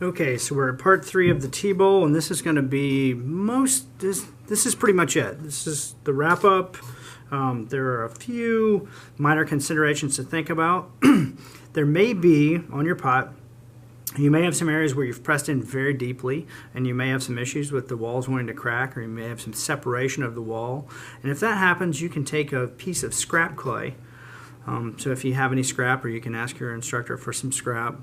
Okay, so we're at part 3 of the teabowl, and this is going to be this is pretty much it. This is the wrap up. There are a few minor considerations to think about. There may be on your pot, you may have some areas where you've pressed in very deeply, and you may have some issues with the walls wanting to crack, or you may have some separation of the wall. And if that happens, you can take a piece of scrap clay. So if you have any scrap, or you can ask your instructor for some scrap,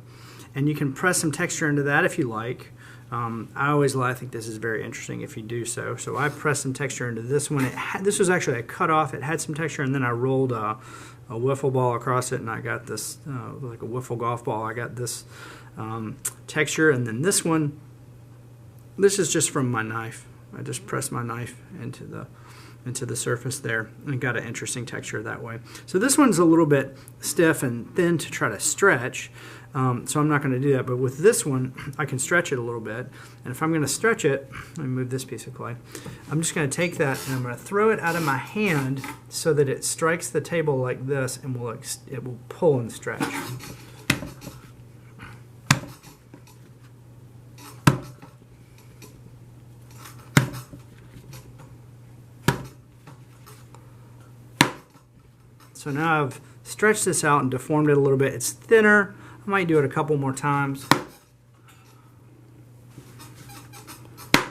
and you can press some texture into that if you like. I think this is very interesting if you do so. So I pressed some texture into this one. This was actually a cutoff. It had some texture, and then I rolled a wiffle ball across it, and I got this, like a wiffle golf ball, I got this texture. And then this one, this is just from my knife. I just pressed my knife into the surface there and got an interesting texture that way. So this one's a little bit stiff and thin to try to stretch, so I'm not going to do that. But with this one, I can stretch it a little bit. And if I'm going to stretch it, let me move this piece of clay. I'm just going to take that and I'm going to throw it out of my hand so that it strikes the table like this, and it will pull and stretch. So now I've stretched this out and deformed it a little bit. It's thinner. I might do it a couple more times. So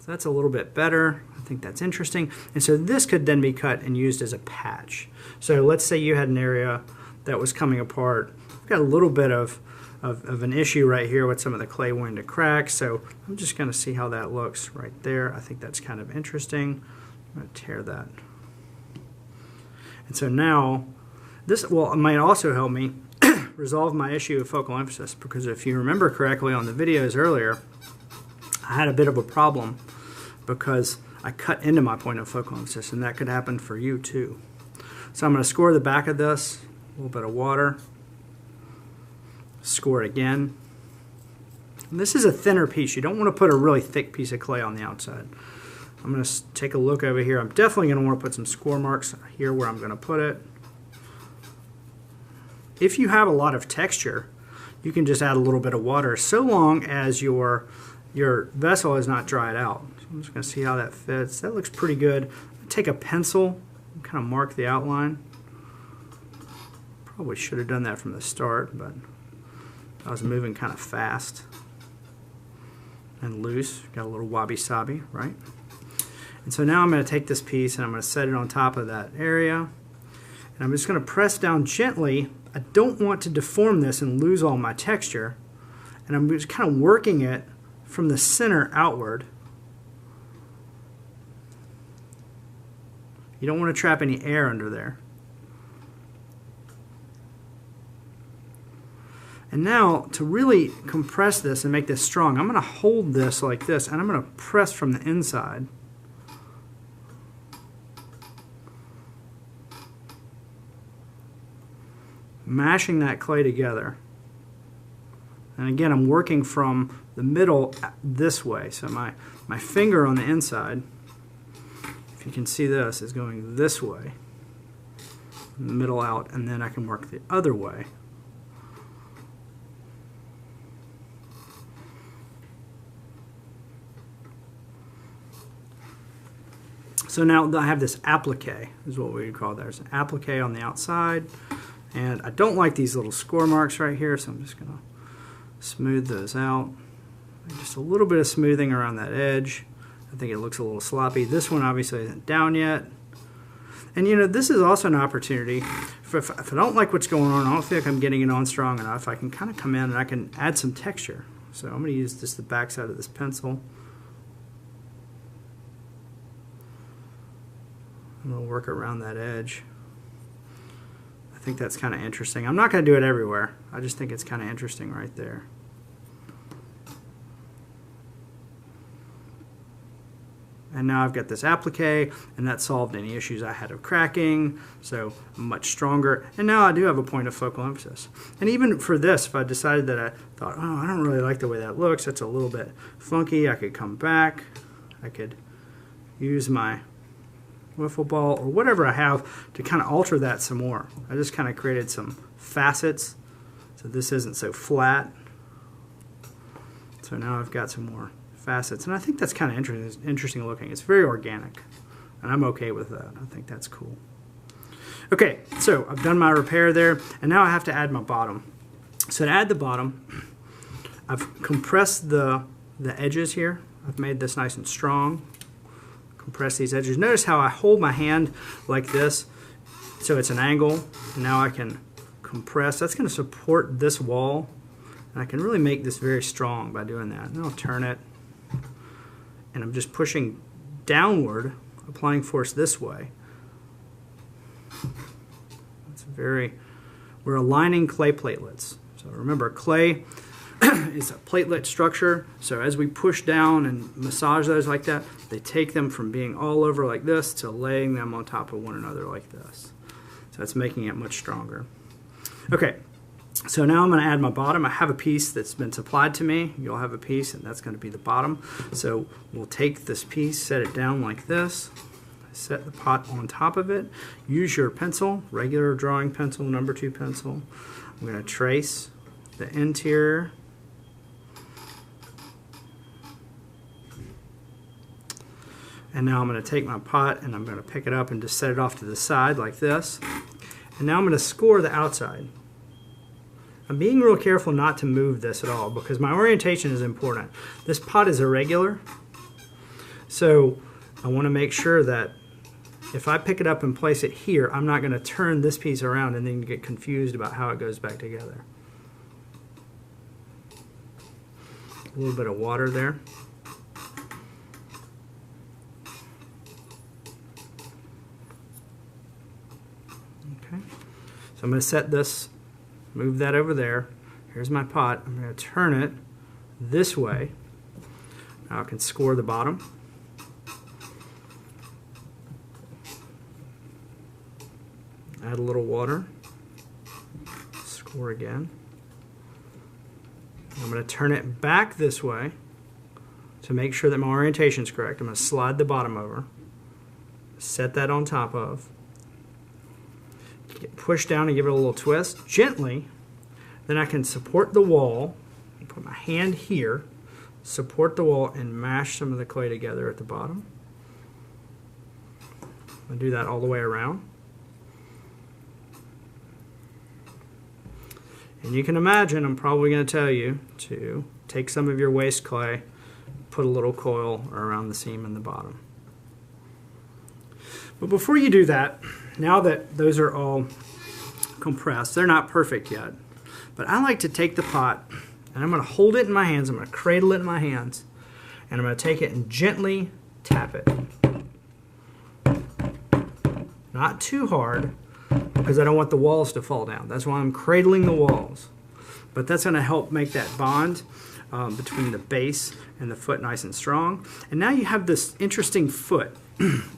that's a little bit better. I think that's interesting. And so this could then be cut and used as a patch. So let's say you had an area that was coming apart. I've got a little bit of an issue right here with some of the clay wanting to crack. So I'm just going to see how that looks right there. I think that's kind of interesting. I'm going to tear that. And so now, this might also help me resolve my issue of focal emphasis, because if you remember correctly on the videos earlier, I had a bit of a problem because I cut into my point of focal emphasis, and that could happen for you too. So I'm going to score the back of this, a little bit of water, score it again. And this is a thinner piece. You don't want to put a really thick piece of clay on the outside. I'm going to take a look over here. I'm definitely going to want to put some score marks here where I'm going to put it. If you have a lot of texture, you can just add a little bit of water, so long as your vessel is not dried out. So I'm just going to see how that fits. That looks pretty good. Take a pencil and kind of mark the outline. Probably should have done that from the start, but I was moving kind of fast and loose. Got a little wabi-sabi, right? And so now I'm going to take this piece and I'm going to set it on top of that area. And I'm just going to press down gently. I don't want to deform this and lose all my texture. And I'm just kind of working it from the center outward. You don't want to trap any air under there. And now, to really compress this and make this strong, I'm going to hold this like this, and I'm going to press from the inside. Mashing that clay together. And again, I'm working from the middle this way. So my finger on the inside, if you can see this, is going this way. The middle out, and then I can work the other way. So now I have this applique, is what we would call it. There's an applique on the outside. And I don't like these little score marks right here, so I'm just going to smooth those out. Just a little bit of smoothing around that edge. I think it looks a little sloppy. This one obviously isn't down yet. And you know, this is also an opportunity. If I don't like what's going on, I don't feel like I'm getting it on strong enough, I can kind of come in and I can add some texture. So I'm going to use just the back side of this pencil. I'm going to work around that edge. I think that's kind of interesting. I'm not going to do it everywhere. I just think it's kind of interesting right there. And now I've got this applique, and that solved any issues I had of cracking, so much stronger. And now I do have a point of focal emphasis. And even for this, if I decided that I thought, oh, I don't really like the way that looks, that's a little bit funky, I could come back, I could use my wiffle ball or whatever I have to kind of alter that some more. I just kind of created some facets so this isn't so flat. So now I've got some more facets, and I think that's kind of interesting looking. It's very organic, and I'm okay with that. I think that's cool. Okay, so I've done my repair there, and now I have to add my bottom. So to add the bottom, I've compressed the edges here. I've made this nice and strong. Compress these edges. Notice how I hold my hand like this, so it's an angle, and now I can compress. That's going to support this wall, and I can really make this very strong by doing that. And I'll turn it, and I'm just pushing downward, applying force this way. That's we're aligning clay platelets. So remember, clay is a platelet structure, so as we push down and massage those like that, they take them from being all over like this to laying them on top of one another like this. So that's making it much stronger. Okay, so now I'm going to add my bottom. I have a piece that's been supplied to me. You'll have a piece, and that's going to be the bottom. So we'll take this piece, set it down like this, set the pot on top of it. Use your pencil, regular drawing pencil, number 2 pencil. I'm going to trace the interior. And now I'm going to take my pot and I'm going to pick it up and just set it off to the side like this. And now I'm going to score the outside. I'm being real careful not to move this at all because my orientation is important. This pot is irregular, so I want to make sure that if I pick it up and place it here, I'm not going to turn this piece around and then get confused about how it goes back together. A little bit of water there. So I'm going to set this, move that over there. Here's my pot. I'm going to turn it this way. Now I can score the bottom. Add a little water. Score again. I'm going to turn it back this way to make sure that my orientation is correct. I'm going to slide the bottom over. Set that on top of. Push down and give it a little twist gently. Then I can support the wall, put my hand here, support the wall, and mash some of the clay together at the bottom. I'll do that all the way around. And you can imagine I'm probably going to tell you to take some of your waste clay, put a little coil around the seam in the bottom. But before you do that, now that those are all compressed, they're not perfect yet, but I like to take the pot and I'm going to hold it in my hands, I'm going to cradle it in my hands, and I'm going to take it and gently tap it. Not too hard, because I don't want the walls to fall down. That's why I'm cradling the walls. But that's going to help make that bond between the base and the foot nice and strong. And now you have this interesting foot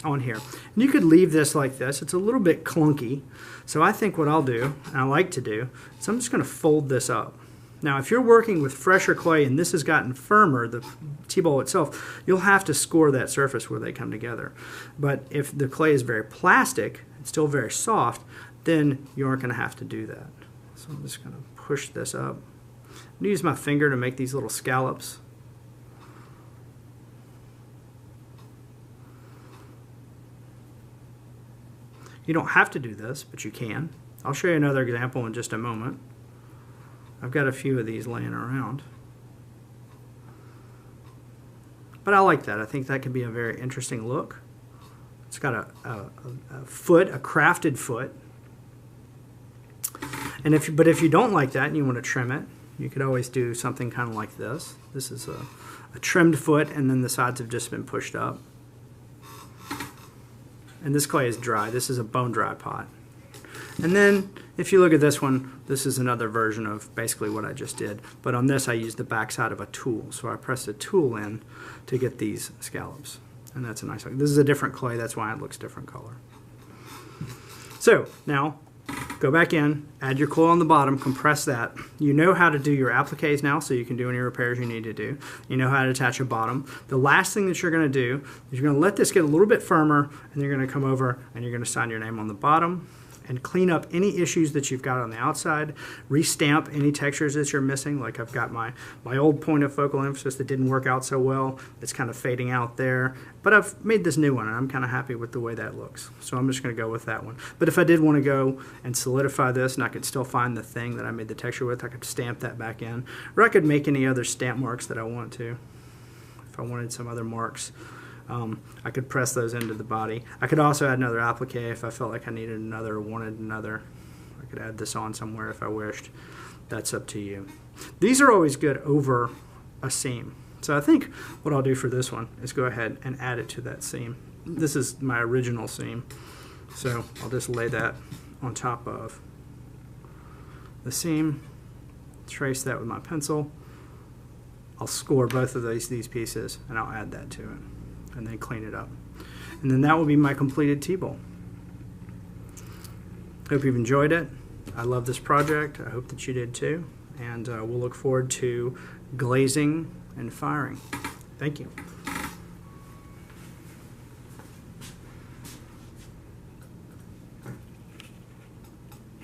on here. And you could leave this like this. It's a little bit clunky. So I think what I'll do, and I like to do, is I'm just going to fold this up. Now if you're working with fresher clay and this has gotten firmer, the teabowl itself, you'll have to score that surface where they come together. But if the clay is very plastic, it's still very soft, then you aren't going to have to do that. So I'm just going to push this up. I'm going to use my finger to make these little scallops. You don't have to do this, but you can. I'll show you another example in just a moment. I've got a few of these laying around. But I like that. I think that could be a very interesting look. It's got a foot, a crafted foot. And but if you don't like that and you want to trim it, you could always do something kind of like this. This is a trimmed foot, and then the sides have just been pushed up. And this clay is dry. This is a bone dry pot. And then if you look at this one, this is another version of basically what I just did. But on this I used the back side of a tool. So I pressed a tool in to get these scallops. And that's a nice look. This is a different clay, that's why it looks different color. So now go back in, add your coil on the bottom, compress that. You know how to do your appliques now, so you can do any repairs you need to do. You know how to attach a bottom. The last thing that you're going to do is you're going to let this get a little bit firmer, and you're going to come over and you're going to sign your name on the bottom, and clean up any issues that you've got on the outside, restamp any textures that you're missing. Like I've got my old point of focal emphasis that didn't work out so well. It's kind of fading out there. But I've made this new one, and I'm kind of happy with the way that looks. So I'm just going to go with that one. But if I did want to go and solidify this, and I could still find the thing that I made the texture with, I could stamp that back in. Or I could make any other stamp marks that I want to. If I wanted some other marks, I could press those into the body. I could also add another applique if I felt like I needed another or wanted another. I could add this on somewhere if I wished. That's up to you. These are always good over a seam. So I think what I'll do for this one is go ahead and add it to that seam. This is my original seam. So I'll just lay that on top of the seam, trace that with my pencil. I'll score both of these pieces, and I'll add that to it, and then clean it up. And then that will be my completed teabowl. Hope you've enjoyed it. I love this project. I hope that you did too. And we'll look forward to glazing and firing. Thank you.